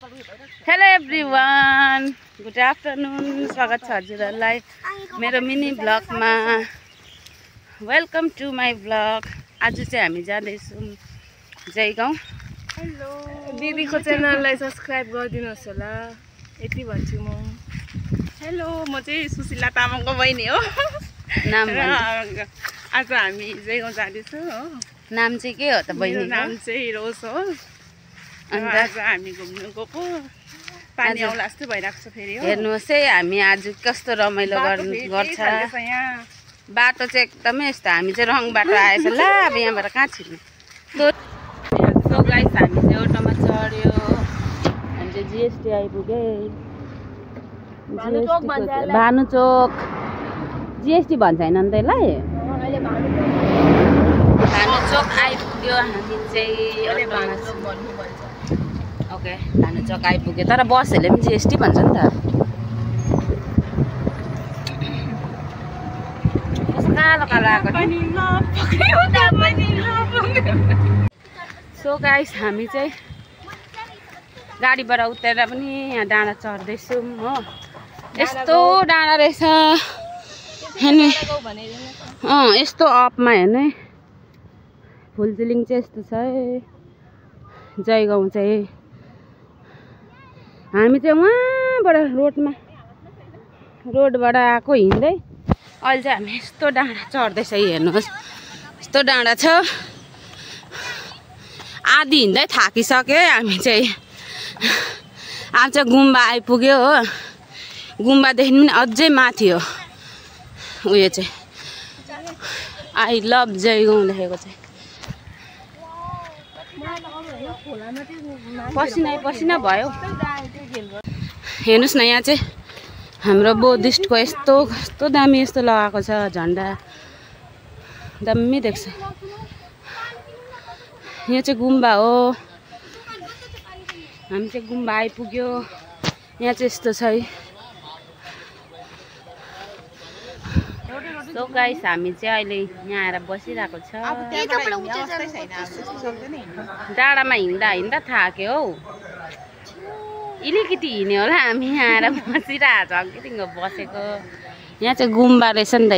Hello everyone, good afternoon. स्वागत छ हजुरहरूलाई मेरो मिनी ब्लगमा। Welcome to my blog. आज चाहिँ हामी जाँदैछौँ जयगाउँ। हेलो दिदीको च्यानललाई सब्सक्राइब गरिदिनुहोस् होला, यति भन्छु म। हेलो, म चाहिँ सुशीला तामाङको बहिनी हो। नाम आज हामी जयगाउँ जाँदैछौँ हो। नाम चाहिँ के हो त बहिनी? नाम चाहिँ रोज हो। अन्त आज हामी घुम्नु गएको, पानी आउला जस्तो भइरहेको छ फेरि हो। हेर्नुहोस् है, हामी आज कस्तो रमाइलो गर्छ। बाटो चाहिँ एकदमै यस्तो, हामी चाहिँ रङ बाटो आएछ ल। अब यहाँबाट कहाँ छिर्नु? सो गाइस, हामी चाहिँ अटोमा चढ्यो। हामी चाहिँ जिएसटी आइपुग्यो। भानुचोक जिएसटी भन्छ होइन नि त्यसलाई? भानुचोक आइपुग्यो हामी चाहिँ। ओके, भानुचोक आइपुग्यो, तर बसहरूले पनि जिएसटी भन्छ नि त। कालो कालो आएको। सो गाइस, हामी चाहिँ गाडीबाट उत्रेर पनि यहाँ डाँडा चढ्दैछौँ हो। यस्तो डाँडा रहेछ हेर्नु। यस्तो अपमा हेर्नु है, फुलसिलिङ चाहिँ यस्तो छ है जयगाउँ चाहिँ। हामी चाहिँ वहाँबाट रोडबाट आएको हिँड्दै अहिले चाहिँ हामी यस्तो डाँडा चढ्दैछ। हेर्नुहोस्, यस्तो डाँडा छ। आधी हिँड्दै थाकिसक्यो हामी चाहिँ। अब चाहिँ गुम्बा आइपुग्यो हो। गुम्बादेखि पनि अझै माथि हो उयो चाहिँ, आई लभ जयगाउँ लेखेको चाहिँ। पसिना भयो। हेर्नुहोस् न, यहाँ चाहिँ हाम्रो बुद्धिस्टको यस्तो दामी यस्तो लगाएको छ झन्डा, दामी देख्छ। यहाँ चाहिँ गुम्बा हो। हामी चाहिँ गुम्बा आइपुग्यो। यहाँ चाहिँ यस्तो छ है। सो गाइस, हामी चाहिँ अहिले यहाँ आएर बसिरहेको छ। डाँडामा हिँड्दा थाक्यो हौ। अलिकति हिँड्यो होला, हामी यहाँ आएर बसिरहेको छ। अघिदेखिको बसेको। यहाँ चाहिँ गुम्बा रहेछ नि त।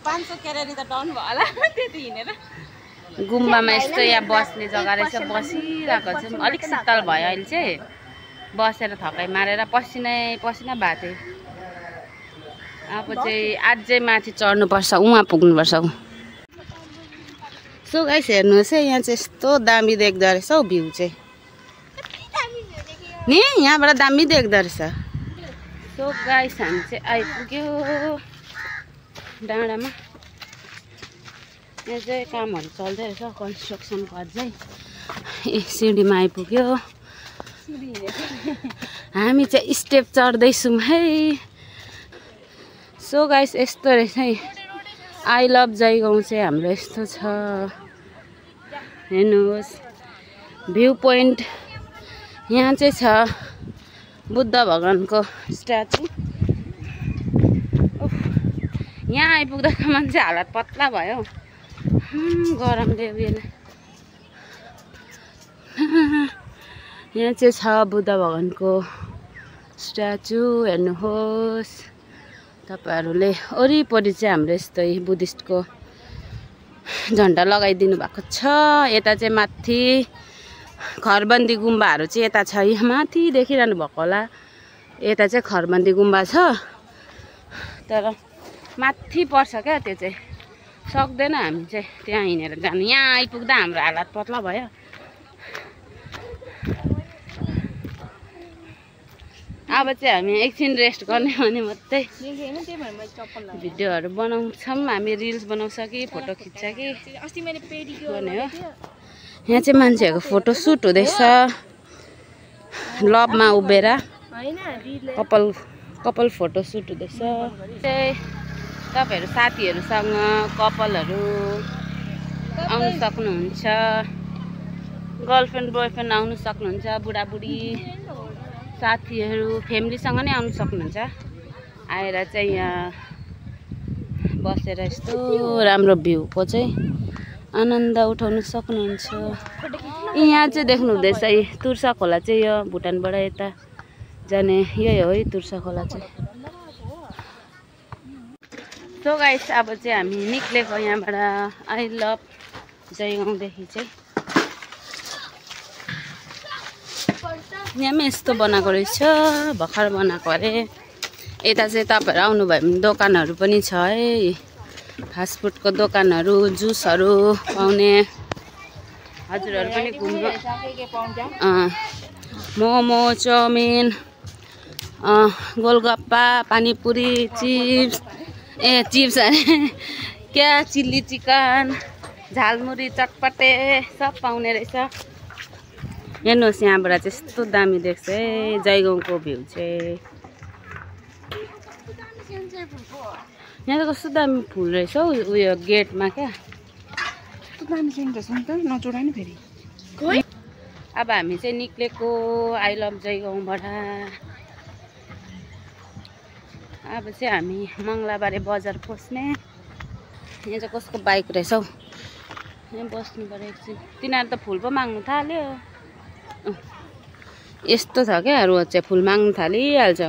500 क्यालोरी त डाउन भयो होला त्यति हिँडेर। गुम्बामा यस्तो यहाँ बस्ने जग्गा रहेछ, बसिरहेको छ। अलिक शीतल भयो अहिले चाहिँ। बसेर थकाइ मारेर पसिना भएको थियो। अब चाहिँ अझै माथि चढ्नुपर्छ, उहाँ पुग्नुपर्छ। सो गाइस, हेर्नुहोस् है, यहाँ चाहिँ यस्तो दामी देख्दो रहेछ हौ भ्यू चाहिँ नि। यहाँबाट दामी देख्दो रहेछ। सो गाइस, हामी चाहिँ आइपुग्यो डाँडामा। यहाँ चाहिँ कामहरू चल्दै रहेछ, कन्स्ट्रक्सनको अझै। सिँढीमा आइपुग्यो। हामी चाहिँ स्टेप चढ्दैछौँ है। सो गाइस, यस्तो रहेछ है। आई लभ जयगाउँ चाहिँ हाम्रो यस्तो छ। हेर्नुहोस्, भ्यू पोइन्ट यहाँ चाहिँ छ बुद्ध भगवानको स्ट्याचु। यहाँ आइपुग्दा मान्छे हालत पत्ला भयो गरमले उयोले। यहाँ चाहिँ छ बुद्ध भगवानको स्ट्याचु। हेर्नुहोस् तपाईँहरूले, वरिपरि चाहिँ हाम्रो यस्तै बुद्धिस्टको झन्डा लगाइदिनु भएको छ। यता चाहिँ माथि खरबन्दी गुम्बाहरू चाहिँ यता छ। यहाँ माथि देखिरहनु भएको होला, यता चाहिँ खरबन्दी गुम्बा छ। तर माथि पर्छ क्या, त्यो चाहिँ सक्दैन हामी चाहिँ त्यहाँ हिँडेर जानु। यहाँ आइपुग्दा हाम्रो हालत पत्ला भयो। अब चाहिँ हामी एकछिन रेस्ट गर्ने भने मात्रै भिडियोहरू बनाउँछौँ। हामी रिल्स बनाउँछ कि फोटो खिच्छ कि गर्ने हो। यहाँ चाहिँ मान्छेहरूको फोटो सुट हुँदैछ लबमा उभिएर। कपाल फोटो सुट हुँदैछ। तपाईँहरू साथीहरूसँग कपालहरू आउनु सक्नुहुन्छ। गर्लफ्रेन्ड बोयफ्रेन्ड आउनु सक्नुहुन्छ। बुढाबुढी साथीहरू फ्यामिलीसँग नै आउनु सक्नुहुन्छ। आएर चाहिँ यहाँ बसेर यस्तो राम्रो भ्यूको चाहिँ आनन्द उठाउन सक्नुहुन्छ। यहाँ चाहिँ देख्नु हुँदैछ तुर्सा खोला चाहिँ यो भुटानबाट यता जाने यही हो है तुर्सा खोला चाहिँ। सो गाइस अब चाहिँ हामी निक्लेको यहाँबाट आई लभ जयगाउँदेखि चाहिँ। यहाँ यस्तो बनाएको रहेछ भर्खर बनाएको अरे। यता चाहिँ तपाईँहरू आउनुभयो भने दोकानहरू पनि छ है, फास्टफुडको दोकानहरू, जुसहरू पाउने। हजुरहरू पनि घुम्नु मोमो, चाउमिन, गोलगप्पा, पानीपुरी, चिप्स चिप्स अरे क्या चिल्ली चिकन, झालमुरी, चटपटे सब पाउने रहेछ। हेर्नुहोस् यहाँबाट चाहिँ यस्तो दामी देख्छ है जयगाउँको भ्यू चाहिँ। यहाँ त कस्तो दामी फुल रहेछ हौ उयो गेटमा क्या। कस्तो दामी सेन्ट रहेछ नि त, नचोडा नि फेरि। अब हामी चाहिँ निक्लेको आई लभ जयगाउँबाट। अब चाहिँ हामी मङ्गलाबारी बजार पस्ने। यहाँ चाहिँ कसको बाइक रहेछ हौ, यहाँ बस्नु पऱ्यो एकछिन। तिनीहरू त फुल पो माग्नु थाल्यो। यस्तो छ क्या रोज चाहिँ फुल माग्नु थालिहाल्छ।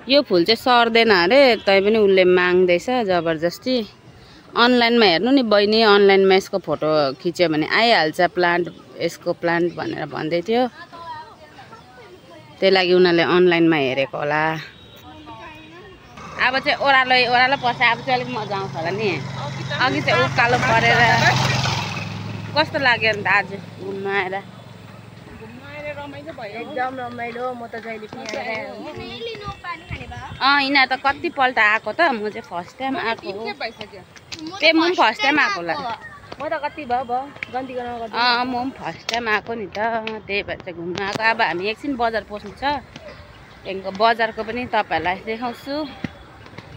यो फुल चाहिँ सर्दैन अरे तैपनि उसले माग्दैछ जबरजस्ती। अनलाइनमा हेर्नु नि बहिनी, अनलाइनमा यसको फोटो खिच्यो भने आइहाल्छ प्लान्ट, यसको प्लान्ट भनेर भन्दै थियो। त्यही लागि उनीहरूले अनलाइनमा हेरेको होला। अब चाहिँ ओह्रालो पर्छ, अब चाहिँ अलिक मजा आउँछ होला नि। अघि चाहिँ उकालो परेर कस्तो लाग्यो अन्त आज घुम्न आएर? रमाइलो भयो, एकदम रमाइलो। म त जहिले पनि यिनीहरू त कतिपल्ट आएको त, म चाहिँ फर्स्ट टाइम आएको हो। त्यही म पनि फर्स्ट टाइम आएको होला। म त कति भयो गन्ती गर्न। म पनि फर्स्ट टाइम आएको नि त, त्यही भएर चाहिँ घुम्न आएको। अब हामी एकछिन बजार पस्नु छ, त्यहाँदेखिको बजारको पनि तपाईँहरूलाई देखाउँछु,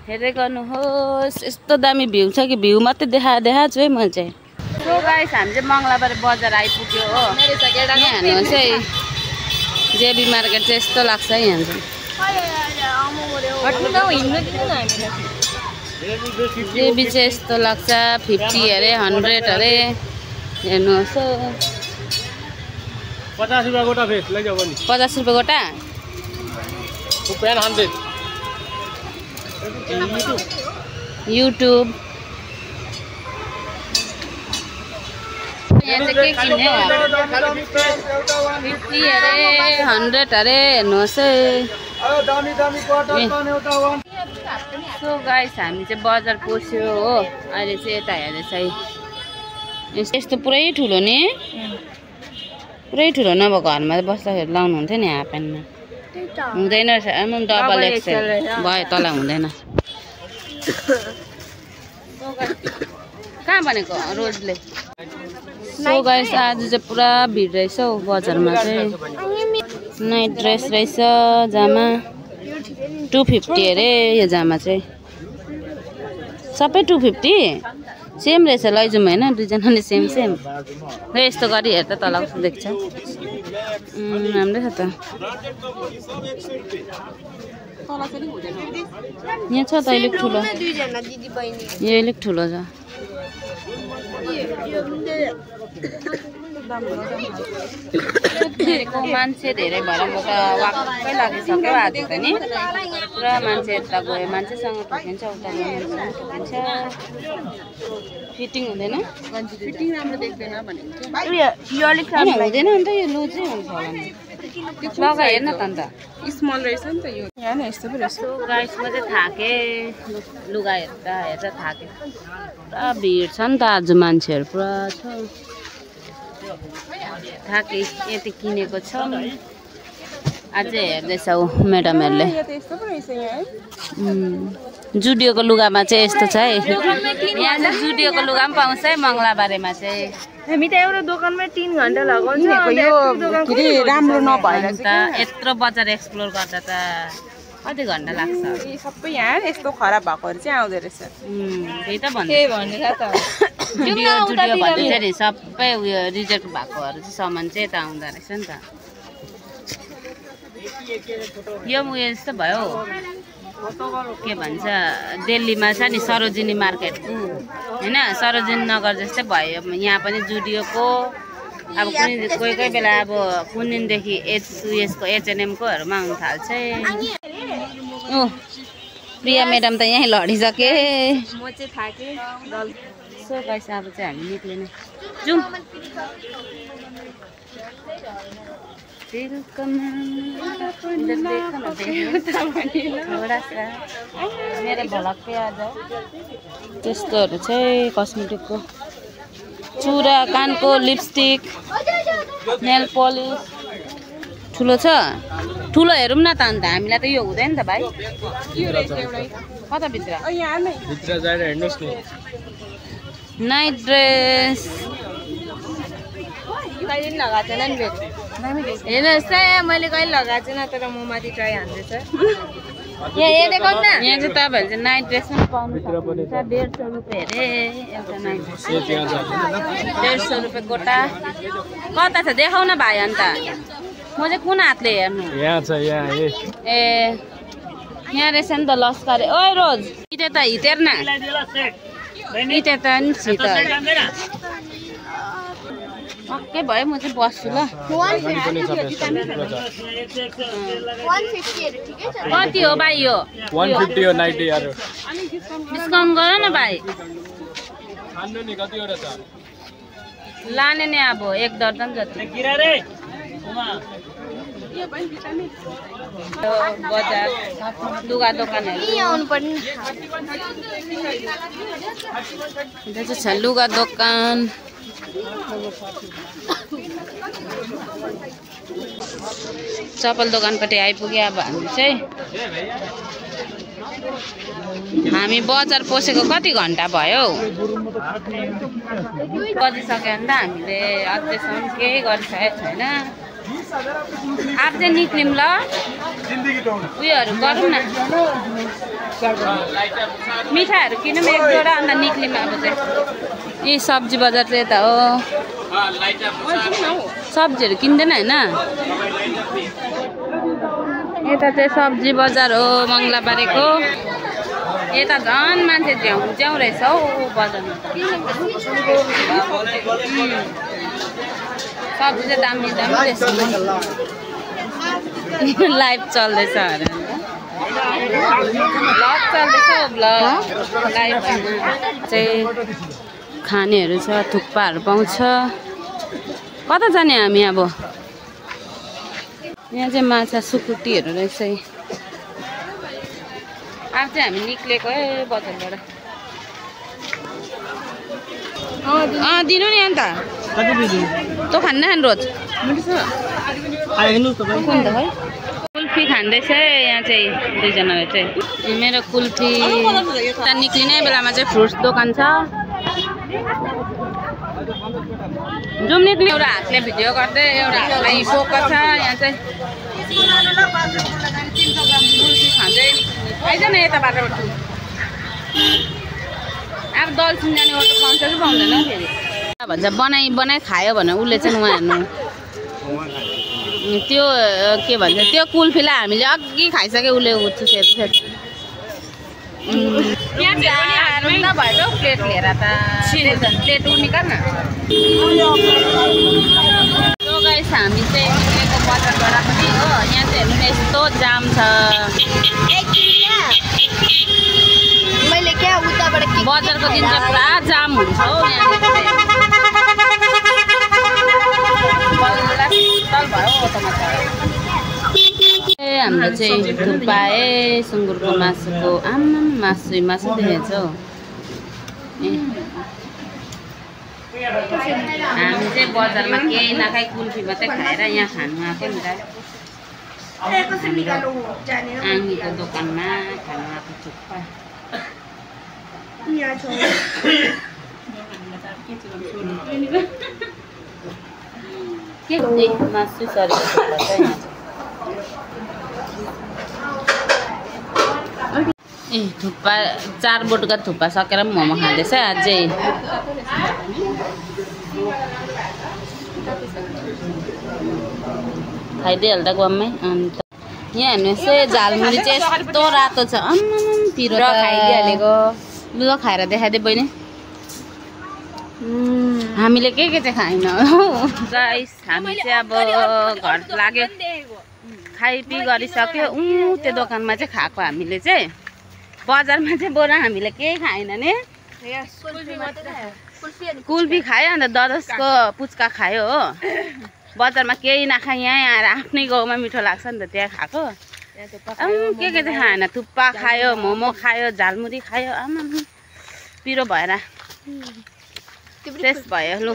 हेर्दै गर्नुहोस्। यस्तो दामी भ्यू छ कि भ्यू मात्रै देखाएको छु है मैले चाहिँ। सो गाइस हामी चाहिँ मङ्गलाबारी बजार आइपुग्यो हो। यहाँ हेर्नुहोस् है जेबी मार्केट चाहिँ यस्तो लाग्छ है। यहाँ चाहिँ जेबी चाहिँ यस्तो लाग्छ, 50 अरे 100 अरे। हेर्नुहोस् 50 रुपये गोटा भेज लैजाऊ बनी। 50 रुपये गोटा रुपया 100 युट्युब। यहाँ चाहिँ के किन्ने 50 अरे 100 अरे। हेर्नुहोस् है। सो गाइस हामी चाहिँ बजार पस्यो हो। अहिले चाहिँ यता हेर्दैछ है, यस्तो पुरै ठुलो नि, पुरै ठुलो नभए घरमा बस्दाखेरि लाउनु हुन्थ्यो नि हाफ प्यान्टमा। हुँदैन रहेछ, डबल एक्सेल भयो तल हुँदैन। कहाँ भनेको रोजले? सो गाइस आज चाहिँ पुरा भिड रहेछ हौ बजारमा चाहिँ। नाइट ड्रेस रहेछ, जामा 250 अरे। यो जामा चाहिँ सबै 250 सेम रहेछ, लैजाउँ होइन दुईजनाले सेम। र यस्तो गरी हेर्दा तल कस्तो देख्छ, राम्रै छ त। यहाँ छ त अलिक ठुलो, यो अलिक ठुलो छ। मान्छे धेरै भएर म त वाक्कै लागिसक्यो आज त नि। पुरा मान्छे यता गयो, मान्छेसँग ठोकिन्छ उता गयो, ठोकिन्छ। फिटिङ हुँदैन, फिटिङ राम्रो देख्दैन भनेको। यो अलिक हुँदैन अन्त यो लु चाहिँ हुन्छ होला नि। लगा हेर्न त अन्त स्मल रहेछ नि त यो। यहाँ नि यस्तो पो रहेछ। गाइस म चाहिँ थाकेँ, लुगा हेर्दा थाकेँ। पुरा भिड छ नि त आज, मान्छेहरू पुरा छ। थाकेँ, यति किनेको छ। अझै हेर्दैछौ म्याडमहरूले। जुडियोको लुगामा चाहिँ यस्तो छ है। यहाँ चाहिँ जुडियोको लुगा पनि पाउँछ है मङ्गलाबारीमा चाहिँ। हामी त एउटा दोकानमै 3 घण्टा लगाउँछ। यो राम्रो नभएर यत्रो बजार एक्सप्लोर गर्दा त कति घण्टा लाग्छ? सबै यहाँ यस्तो खराब भएकोहरू चाहिँ आउँदो रहेछ। त्यही त भन्दैछ त। जुडियो भन्दै नि सबै उयो रिजेक्ट भएकोहरू चाहिँ सामान चाहिँ यता आउँदो रहेछ नि त। यो उयो जस्तो भयो के भन्छ दिल्लीमा छ नि सरोजिनी मार्केट हैन सरोजिनी नगर जस्तै भयो यहाँ पनि जुडियोको अब कोही कोही बेला अब कुन दिनदेखि उयसको H&M कोहरुमा आउन थाल्छ ओ प्रिया म्याडम त यही लडिसके म चाहिँ थाके सो गाइस अब चाहिँ हामी निक्लिने जाउँ मेरो भलक पे आ जाओ त्यस्तोहरु चाहिँ कस्मेटिकको चुरा कानको लिपस्टिक नेल पलिस ठुलो छ ठुलो हेरौँ न त अन्त हामीलाई त यो हुँदैन त भाइ कता भित्र भित्र जाएर हेर्नुस् नि नाइट ड्रेस कहिले लगाएको छैन नि हेर्नुहोस् है मैले कहिले लगाएको छैन तर म माथि ट्राई हान्दैछ यहाँ हेरेको न यहाँ चाहिँ तपाईँहरूले चाहिँ नाइट ड्रेस पनि पाउनु सक्नुहुन्छ 150 रुपियाँ अरे एउटा नाइट ड्रेस 150 रुपियाँ गोटा कता छ देखाउ न भाइ अन्त म चाहिँ कुन हातले हेर्नु यहाँ छ यहाँ ए यहाँ रहेछ नि त लस्करे ओइ रोज इटे त हिटेर न इटे त नि छिट ओके भयो म चाहिँ बस्छु ल कति हो भाइ यो 150 हो 90 यार डिस्काउन्ट गर न भाइ खानु नि कतिवटा छ लाने नि अब एक दर्जन जति बजार लुगा दोकानहरू छ लुगा दोकान चप्पल दोकानपट्टि आइपुग्यो अब हामी बजार पसेको कति घन्टा भयो बजिसक्यो नि त हामीले अझैसम्म केही गरिसकेको छैन अब चाहिँ निक्लिम ल उयोहरू गरौँ न मिठाईहरू किनौँ एक जोडा अन्त निक्लिम अब चाहिँ यी सब्जी बजार चाहिँ यता हो सब्जीहरू किन्दैन होइन यता चाहिँ सब्जी बजार हो मङ्गलाबारीको यता झन् मान्छे झ्याउ झ्याउ रहेछ हौ बजारमा सब्जी चाहिँ दामी दामी रहेछ लाइभ चल्दैछ अरे ब्लग चल्दैछ ब्लग लाइभ चाहिँ खानेहरू छ थुक्पाहरू पाउँछ कता जाने हामी अब यहाँ चाहिँ माछा सुकुटीहरू रहेछ अब चाहिँ हामी निक्लेको है बजारबाट दिनु नि अन्त तँ खान्न खानु रोज कुन त है कुल्फी खाँदैछ यहाँ चाहिँ दुईजनाले चाहिँ मेरो कुल्फी यता निक्लिने बेलामा चाहिँ फ्रुट्स दोकान छ जाउँ निक्ल्यो एउटा हातले भिडियो गर्दै एउटा हातलाई फोकस छ यहाँ चाहिँ कुल्फी खाँदै आइज न यता बाटोबाट अब दलसिन जाने अटो पाउँछ कि पाउँदैन फेरि भन्छ बनाइ खायो भने उसले चाहिँ उहाँहरू त्यो के भन्छ त्यो कुल्फीलाई हामीले अघि खाइसक्यो उसले सेट भयो प्लेट लिएर त प्लेट निकाल न गाइस हामी चाहिँ निक्लेको बजारबाट पनि हो यहाँ चाहिँ हेर्नु यस्तो जाम छ बजारको दिन चाहिँ पुरा जाम हुन्छ हौ यहाँ हाम्रो चाहिँ थुक्पा सुँगुरको मासुको मासु देखेको छ हौ हामी चाहिँ बजारमा केही नखाइ कुल्फी मात्रै खाएर यहाँ खानु आएको नि त आङीको दोकानमा खानु आएको थुक्पा के मासु सरेको थुक्पा 4 बोटका थुक्पा सकेर मोमो खाँदैछ अझै खाइदिइहाल्दा गम्मै अन्त यहाँ हेर्नुहोस् है झालमुरी चाहिँ यस्तो रातो छ पिरो र खाइदिइहालेको ल खाएर देखाइदिए बहिनी हामीले के चाहिँ खाएन गाइस हामी चाहिँ अब घर लाग्यो खाइपी गरिसक्यो त्यो दोकानमा चाहिँ खाएको हामीले चाहिँ बजारमा चाहिँ बरु हामीले केही खाएन नि कुल्फी खायो अन्त ददसको पुच्का खायो हो बजारमा केही नखाए यहाँ आएर आफ्नै गाउँमा मिठो लाग्छ नि त त्यहाँ खाएको के चाहिँ खाएन थुक्पा खायो मोमो खायो झालमुरी खायो आमा पिरो भएर टेस्ट भयो लु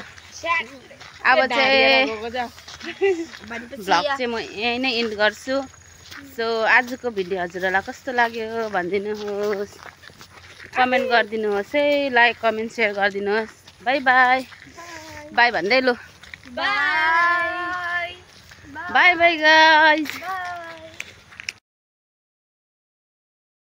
अब चाहिँ भ्लग चाहिँ म यहीँ नै इन्ड गर्छु सो आजको भिडियो हजुरहरूलाई कस्तो लाग्यो भनिदिनुहोस् कमेन्ट गरिदिनुहोस् है लाइक कमेन्ट सेयर गरिदिनुहोस् बाई बाई बाई भन्दै लु बाई बाई गाइस